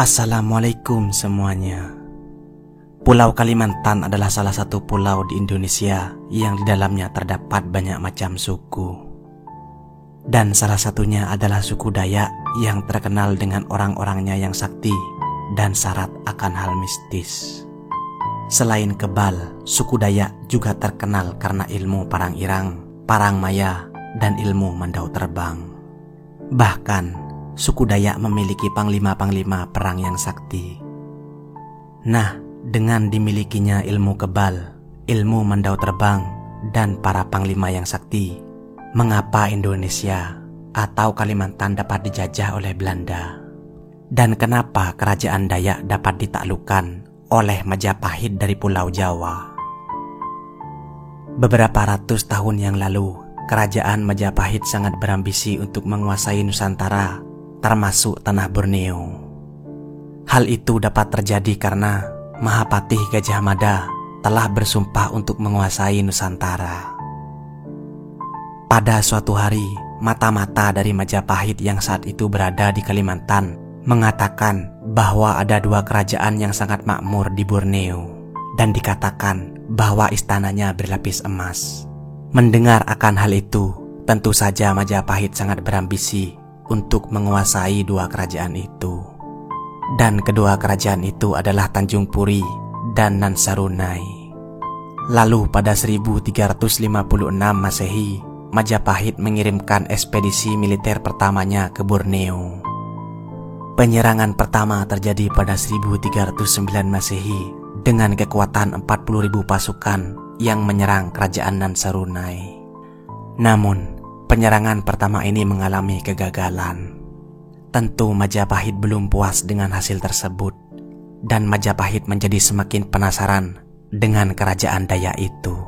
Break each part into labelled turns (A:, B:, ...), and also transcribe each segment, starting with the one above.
A: Assalamualaikum semuanya. Pulau Kalimantan adalah salah satu pulau di Indonesia yang di dalamnya terdapat banyak macam suku. Dan salah satunya adalah suku Dayak yang terkenal dengan orang-orangnya yang sakti dan syarat akan hal mistis. Selain kebal, suku Dayak juga terkenal karena ilmu parang irang, parang maya, dan ilmu mandau terbang. Bahkan suku Dayak memiliki panglima-panglima perang yang sakti. Nah, dengan dimilikinya ilmu kebal, ilmu mandau terbang, dan para panglima yang sakti, mengapa Indonesia atau Kalimantan dapat dijajah oleh Belanda? Dan kenapa kerajaan Dayak dapat ditaklukkan oleh Majapahit dari Pulau Jawa? Beberapa ratus tahun yang lalu, kerajaan Majapahit sangat berambisi untuk menguasai Nusantara, termasuk tanah Borneo. Hal itu dapat terjadi karena Mahapatih Gajah Mada telah bersumpah untuk menguasai Nusantara. Pada suatu hari, mata-mata dari Majapahit yang saat itu berada di Kalimantan mengatakan bahwa ada dua kerajaan yang sangat makmur di Borneo, dan dikatakan bahwa istananya berlapis emas. Mendengar akan hal itu, tentu saja Majapahit sangat berambisi untuk menguasai dua kerajaan itu. Dan kedua kerajaan itu adalah Tanjung Puri dan Nansarunai. Lalu pada 1356 Masehi, Majapahit mengirimkan ekspedisi militer pertamanya ke Borneo. Penyerangan pertama terjadi pada 1309 Masehi dengan kekuatan 40.000 pasukan yang menyerang kerajaan Nansarunai. Namun, penyerangan pertama ini mengalami kegagalan. Tentu Majapahit belum puas dengan hasil tersebut, dan Majapahit menjadi semakin penasaran dengan kerajaan Dayak itu.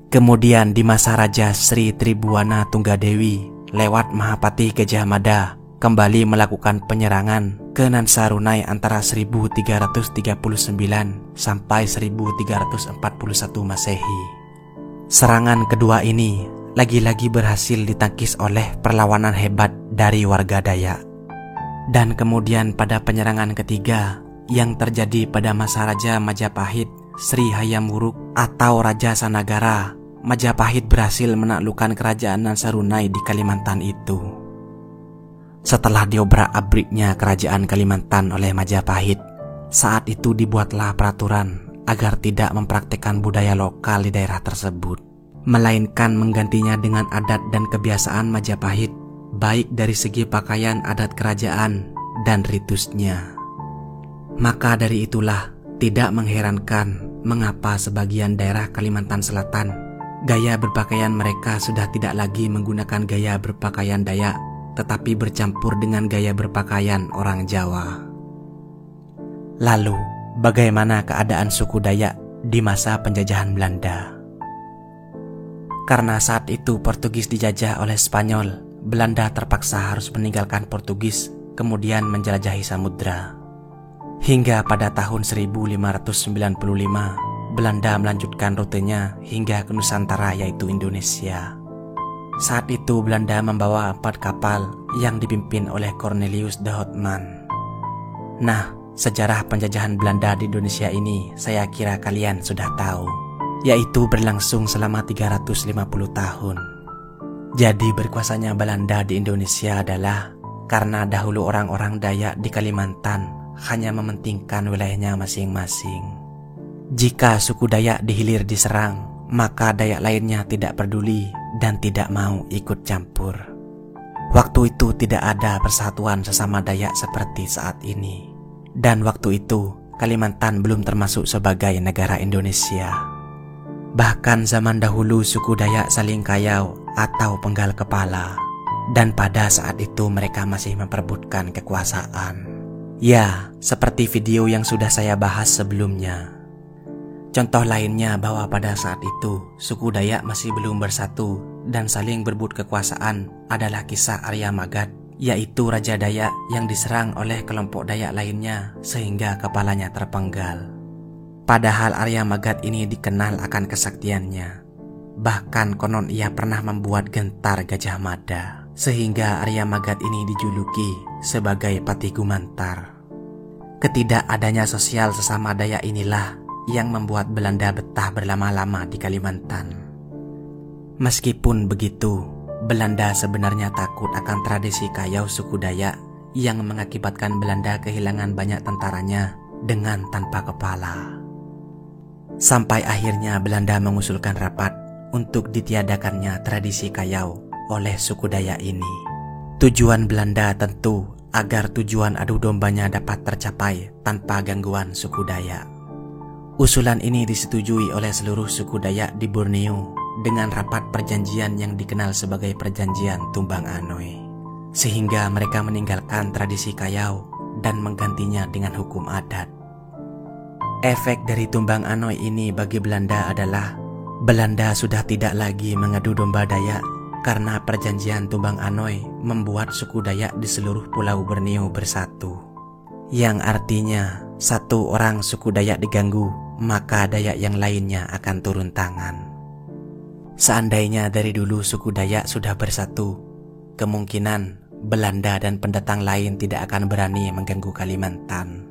A: Kemudian di masa Raja Sri Tribuana Tunggadewi lewat Mahapatih Gajah Mada kembali melakukan penyerangan ke Nansarunai antara 1339 sampai 1341 Masehi. Serangan kedua ini lagi-lagi berhasil ditangkis oleh perlawanan hebat dari warga Dayak. Dan kemudian pada penyerangan ketiga yang terjadi pada masa Raja Majapahit Sri Hayam Wuruk atau Raja Sanagara, Majapahit berhasil menaklukkan kerajaan Nansarunai di Kalimantan itu. Setelah diobrak-abriknya kerajaan Kalimantan oleh Majapahit, saat itu dibuatlah peraturan agar tidak mempraktikkan budaya lokal di daerah tersebut, melainkan menggantinya dengan adat dan kebiasaan Majapahit, baik dari segi pakaian adat kerajaan dan ritusnya. Maka dari itulah tidak mengherankan mengapa sebagian daerah Kalimantan Selatan gaya berpakaian mereka sudah tidak lagi menggunakan gaya berpakaian Dayak, tetapi bercampur dengan gaya berpakaian orang Jawa. Lalu, bagaimana keadaan suku Dayak di masa penjajahan Belanda? Karena saat itu Portugis dijajah oleh Spanyol, Belanda terpaksa harus meninggalkan Portugis kemudian menjelajahi samudra. Hingga pada tahun 1595, Belanda melanjutkan rutenya hingga ke Nusantara yaitu Indonesia. Saat itu Belanda membawa 4 kapal yang dipimpin oleh Cornelius de Houtman. Nah, sejarah penjajahan Belanda di Indonesia ini saya kira kalian sudah tahu, yaitu berlangsung selama 350 tahun. Jadi berkuasanya Belanda di Indonesia adalah karena dahulu orang-orang Dayak di Kalimantan hanya mementingkan wilayahnya masing-masing. Jika suku Dayak di hilir diserang, maka Dayak lainnya tidak peduli dan tidak mau ikut campur. Waktu itu tidak ada persatuan sesama Dayak seperti saat ini. Dan waktu itu Kalimantan belum termasuk sebagai negara Indonesia. Bahkan zaman dahulu suku Dayak saling kayau atau penggal kepala, dan pada saat itu mereka masih memperebutkan kekuasaan. Ya, seperti video yang sudah saya bahas sebelumnya. Contoh lainnya bahwa pada saat itu suku Dayak masih belum bersatu dan saling berebut kekuasaan adalah kisah Arya Magat, yaitu Raja Dayak yang diserang oleh kelompok Dayak lainnya sehingga kepalanya terpenggal. Padahal Arya Magat ini dikenal akan kesaktiannya. Bahkan konon ia pernah membuat gentar Gajah Mada, sehingga Arya Magat ini dijuluki sebagai Patih Gumantar. Ketidakadanya sosial sesama Dayak inilah yang membuat Belanda betah berlama-lama di Kalimantan. Meskipun begitu, Belanda sebenarnya takut akan tradisi kayau suku Dayak yang mengakibatkan Belanda kehilangan banyak tentaranya dengan tanpa kepala. Sampai akhirnya Belanda mengusulkan rapat untuk ditiadakannya tradisi kayau oleh suku Dayak ini. Tujuan Belanda tentu agar tujuan adu dombanya dapat tercapai tanpa gangguan suku Dayak. Usulan ini disetujui oleh seluruh suku Dayak di Borneo dengan rapat perjanjian yang dikenal sebagai Perjanjian Tumbang Anoy, sehingga mereka meninggalkan tradisi kayau dan menggantinya dengan hukum adat. Efek dari Tumbang Anoy ini bagi Belanda adalah Belanda sudah tidak lagi mengadu domba Dayak karena perjanjian Tumbang Anoy membuat suku Dayak di seluruh pulau Borneo bersatu. Yang artinya satu orang suku Dayak diganggu, maka Dayak yang lainnya akan turun tangan. Seandainya dari dulu suku Dayak sudah bersatu, kemungkinan Belanda dan pendatang lain tidak akan berani mengganggu Kalimantan.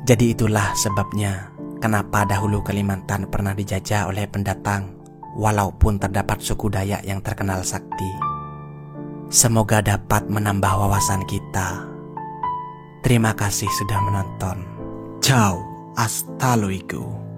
A: Jadi itulah sebabnya kenapa dahulu Kalimantan pernah dijajah oleh pendatang, walaupun terdapat suku Dayak yang terkenal sakti. Semoga dapat menambah wawasan kita. Terima kasih sudah menonton. Ciao, hasta luego.